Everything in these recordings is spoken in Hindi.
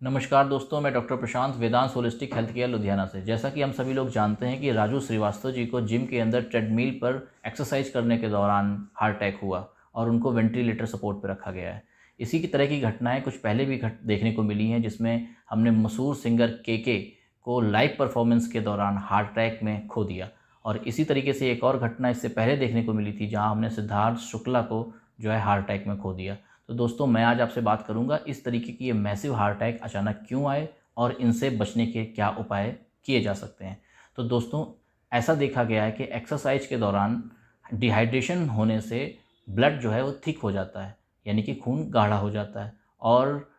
नमस्कार दोस्तों, मैं डॉक्टर प्रशांत वेदांत होलिस्टिक हेल्थ केयर लुधियाना से। जैसा कि हम सभी लोग जानते हैं कि राजू श्रीवास्तव जी को जिम के अंदर ट्रेडमिल पर एक्सरसाइज करने के दौरान हार्ट अटैक हुआ और उनको वेंटिलेटर सपोर्ट पर रखा गया है। इसी की तरह की घटनाएं कुछ पहले भी देखने को मिली हैं, जिसमें हमने मशहूर सिंगर के को लाइव परफॉर्मेंस के दौरान हार्ट अटैक में खो दिया। और इसी तरीके से एक और घटना इससे पहले देखने को मिली थी, जहाँ हमने सिद्धार्थ शुक्ला को जो है हार्ट अटैक में खो दिया। तो दोस्तों, मैं आज आपसे बात करूंगा इस तरीके की ये मैसिव हार्ट अटैक अचानक क्यों आए और इनसे बचने के क्या उपाय किए जा सकते हैं। तो दोस्तों, ऐसा देखा गया है कि एक्सरसाइज के दौरान डिहाइड्रेशन होने से ब्लड जो है वो थिक हो जाता है, यानी कि खून गाढ़ा हो जाता है। और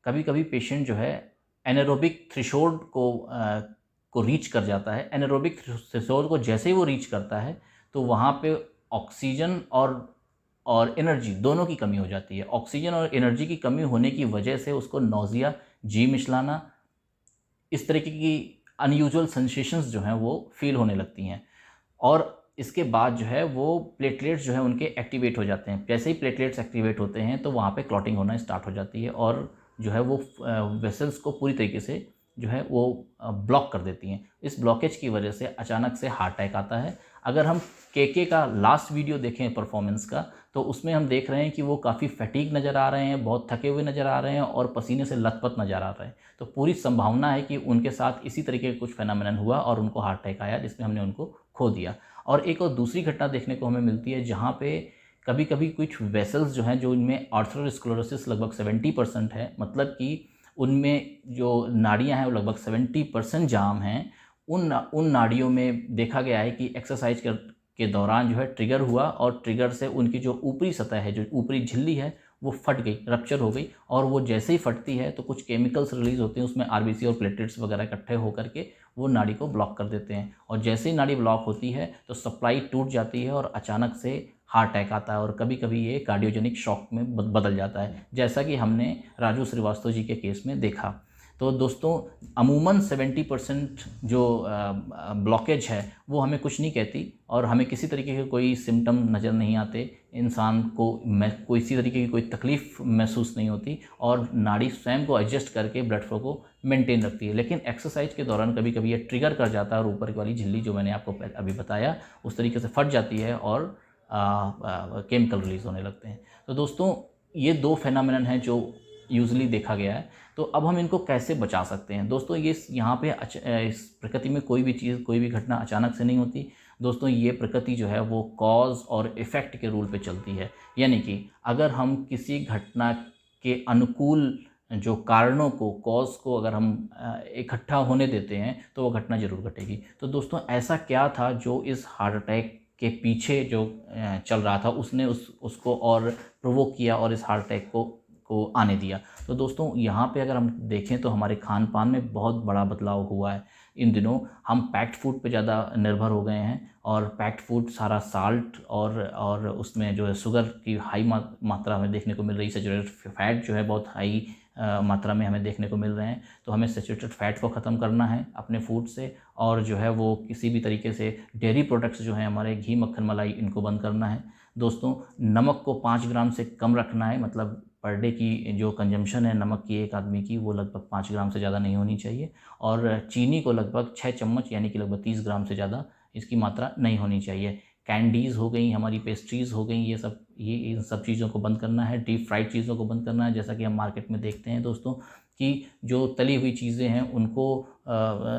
कभी कभी पेशेंट जो है एनारोबिक थ्रेशोल्ड को रीच कर जाता है। एनारोबिक थ्रेशोल्ड को जैसे ही वो रीच करता है तो वहाँ पे ऑक्सीजन और एनर्जी दोनों की कमी हो जाती है। ऑक्सीजन और एनर्जी की कमी होने की वजह से उसको नौजिया, जी मिचलाना, इस तरीके की अनयूजुअल सेंसेशंस जो हैं वो फील होने लगती हैं। और इसके बाद जो है वो प्लेटलेट्स जो है उनके एक्टिवेट हो जाते हैं। जैसे ही प्लेटलेट्स एक्टिवेट होते हैं तो वहाँ पे क्लॉटिंग होना स्टार्ट हो जाती है और जो है वो वेसल्स को पूरी तरीके से जो है वो ब्लॉक कर देती हैं। इस ब्लॉकेज की वजह से अचानक से हार्ट अटैक आता है। अगर हम के का लास्ट वीडियो देखें परफॉर्मेंस का, तो उसमें हम देख रहे हैं कि वो काफ़ी फटीग नज़र आ रहे हैं, बहुत थके हुए नज़र आ रहे हैं और पसीने से लथपथ नज़र आ रहे हैं। तो पूरी संभावना है कि उनके साथ इसी तरीके का कुछ फेनोमेनन हुआ और उनको हार्ट अटैक आया, जिसमें हमने उनको खो दिया। और एक और दूसरी घटना देखने को हमें मिलती है, जहाँ पे कभी कभी कुछ वेसल्स जो हैं, जो इनमें आर्थरोस्क्लेरोसिस लगभग 70% है, मतलब कि उनमें जो नाड़ियाँ हैं वो लगभग 70% जाम हैं। उन नाड़ियों में देखा गया है कि एक्सरसाइज के दौरान जो है ट्रिगर हुआ और ट्रिगर से उनकी जो ऊपरी सतह है, जो ऊपरी झिल्ली है, वो फट गई, रप्चर हो गई। और वो जैसे ही फटती है तो कुछ केमिकल्स रिलीज होते हैं उसमें, आरबीसी और प्लेटलेट्स वगैरह इकट्ठे होकर के वो नाड़ी को ब्लॉक कर देते हैं। और जैसे ही नाड़ी ब्लॉक होती है तो सप्लाई टूट जाती है और अचानक से हार्ट अटैक आता है। और कभी कभी ये कार्डियोजेनिक शॉक में बदल जाता है, जैसा कि हमने राजू श्रीवास्तव जी के केस में देखा। तो दोस्तों, अमूमन 70% जो ब्लॉकेज है वो हमें कुछ नहीं कहती और हमें किसी तरीके के कोई सिम्टम नज़र नहीं आते। इंसान को कोई इसी तरीके की कोई तकलीफ़ महसूस नहीं होती और नाड़ी स्वयं को एडजस्ट करके ब्लड फ्लो को मेंटेन रखती है। लेकिन एक्सरसाइज के दौरान कभी कभी ये ट्रिगर कर जाता है और ऊपर वाली झिल्ली जो मैंने आपको अभी बताया उस तरीके से फट जाती है और केमिकल रिलीज़ होने लगते हैं। तो दोस्तों, ये दो फेनोमेनन हैं जो यूजली देखा गया है। तो अब हम इनको कैसे बचा सकते हैं? दोस्तों, ये यहाँ पे इस प्रकृति में कोई भी चीज़, कोई भी घटना अचानक से नहीं होती। दोस्तों, ये प्रकृति जो है वो कॉज और इफ़ेक्ट के रूल पे चलती है। यानी कि अगर हम किसी घटना के अनुकूल जो कारणों को, कॉज को अगर हम इकट्ठा होने देते हैं तो वो घटना ज़रूर घटेगी। तो दोस्तों, ऐसा क्या था जो इस हार्ट अटैक के पीछे जो चल रहा था, उसने उसको और प्रोवोक किया और इस हार्ट अटैक को आने दिया? तो दोस्तों, यहाँ पे अगर हम देखें तो हमारे खान पान में बहुत बड़ा बदलाव हुआ है। इन दिनों हम पैक्ड फूड पे ज़्यादा निर्भर हो गए हैं और पैक्ड फूड सारा साल्ट और उसमें जो है शुगर की हाई मात्रा हमें देखने को मिल रही है। सैचुरेटेड फैट जो है बहुत हाई मात्रा में हमें देखने को मिल रहे हैं। तो हमें सैचुरेटेड फैट को ख़त्म करना है अपने फूड से, और जो है वो किसी भी तरीके से डेयरी प्रोडक्ट्स जो हैं हमारे, घी, मक्खन, मलाई, इनको बंद करना है। दोस्तों, नमक को 5 ग्राम से कम रखना है। मतलब पर डे की जो कंजम्पशन है नमक की एक आदमी की, वो लगभग 5 ग्राम से ज़्यादा नहीं होनी चाहिए। और चीनी को लगभग 6 चम्मच यानी कि लगभग 30 ग्राम से ज़्यादा इसकी मात्रा नहीं होनी चाहिए। कैंडीज़ हो गई, हमारी पेस्ट्रीज़ हो गई, ये इन सब चीज़ों को बंद करना है। डीप फ्राइड चीज़ों को बंद करना है। जैसा कि हम मार्केट में देखते हैं दोस्तों कि जो तली हुई चीज़ें हैं उनको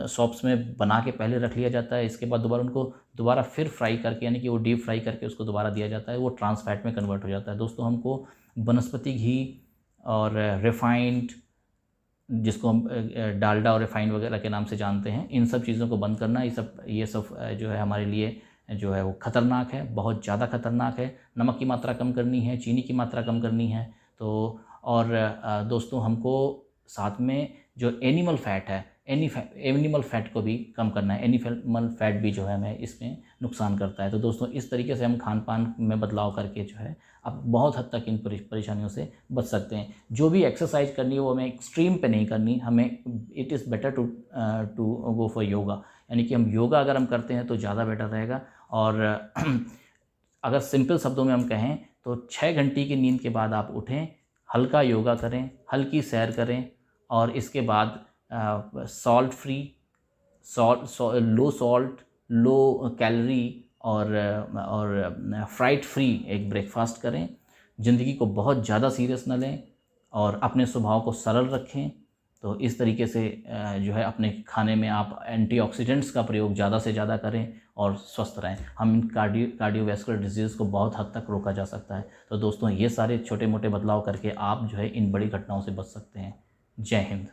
शॉप्स में बना के पहले रख लिया जाता है, इसके बाद उनको दोबारा फिर फ्राई करके, यानी कि वो डीप फ्राई करके उसको दोबारा दिया जाता है, वो ट्रांस फैट में कन्वर्ट हो जाता है। दोस्तों, हमको वनस्पति घी और रिफाइंड, जिसको हम डालडा और रिफाइंड वगैरह के नाम से जानते हैं, इन सब चीज़ों को बंद करना। ये सब जो है हमारे लिए जो है वो ख़तरनाक है, बहुत ज़्यादा ख़तरनाक है। नमक की मात्रा कम करनी है, चीनी की मात्रा कम करनी है। तो और दोस्तों, हमको साथ में जो एनिमल फ़ैट है, एनिमल फ़ैट को भी कम करना है। एनिमल फ़ैट भी जो है हमें इसमें नुकसान करता है। तो दोस्तों, इस तरीके से हम खान पान में बदलाव करके जो है अब बहुत हद तक इन परेशानियों से बच सकते हैं। जो भी एक्सरसाइज करनी है वो हमें एक्सट्रीम पे नहीं करनी हमें। It is better to go for yoga, यानी कि हम योगा अगर हम करते हैं तो ज़्यादा बेटर रहेगा। और अगर सिंपल शब्दों में हम कहें तो 6 घंटे की नींद के बाद आप उठें, हल्का योगा करें, हल्की सैर करें और इसके बाद सॉल्ट फ्री, लो सॉल्ट, लो कैलोरी और फ्राइड फ्री एक ब्रेकफास्ट करें। ज़िंदगी को बहुत ज़्यादा सीरियस न लें और अपने स्वभाव को सरल रखें। तो इस तरीके से जो है अपने खाने में आप एंटीऑक्सीडेंट्स का प्रयोग ज़्यादा से ज़्यादा करें और स्वस्थ रहें। हम इन कार्डियोवैस्कुलर डिजीज़ को बहुत हद तक रोका जा सकता है। तो दोस्तों, ये सारे छोटे मोटे बदलाव करके आप जो है इन बड़ी घटनाओं से बच सकते हैं। जय हिंद।